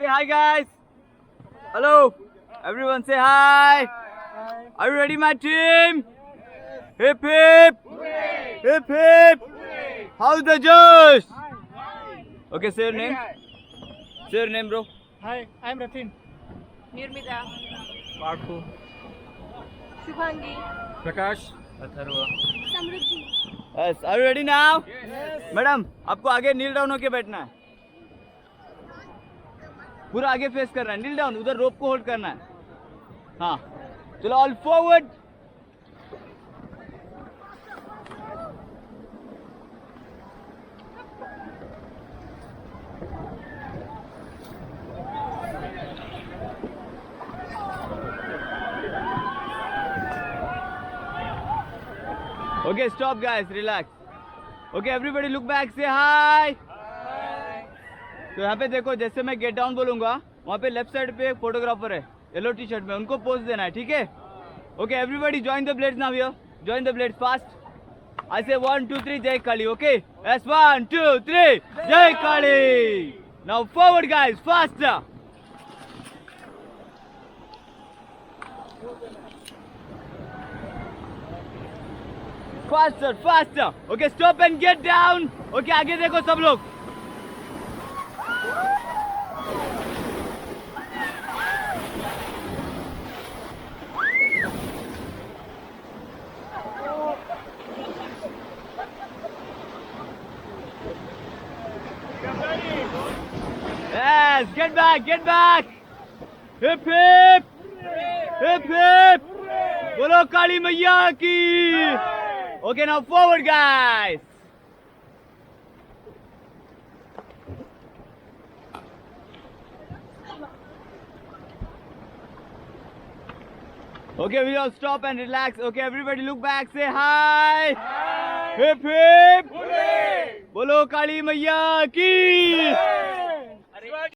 Say hi, guys. Hello. Everyone say hi. Are you ready, my team? Hip hip. Hip hip. How's the Josh? Okay, say your name. Say your name, bro. Hi, I'm Ratin. Nirmita. Parthu. Shubhangi. Prakash. Atharva. Samruddhi. Yes. Are you ready now? Yes. Madam, आपको आगे नील down होके बैठना है. पूरा आगे face करना है. नील down. उधर रोप को होल्ड करना है. हाँ. चलो all forward. Okay, stop guys, relax. Okay, everybody look back, say hi. तो यहाँ पे देखो, जैसे मैं गेट डाउन बोलूंगा, वहाँ पे लेफ्ट साइड पे एक फोटोग्राफर है, येलो टी शर्ट में, उनको पोज देना है, ठीक है? Okay, everybody join the blades now here. Join the blades fast. I say 1, 2, 3, Jai Kali, okay? Yes, 1, 2, 3, Jai Kali. Now forward guys, faster. Faster, faster. Okay, stop and get down. Okay, आगे देखो सब लोग. Yes, get back, get back. Hip hip. Hip hip. बोलो काली मैया की. Okay, now forward guys. Okay, we all stop and relax. Okay, everybody look back, say hi. Hi. Hip hip. Hooray. Bolo Kali Maiya ki.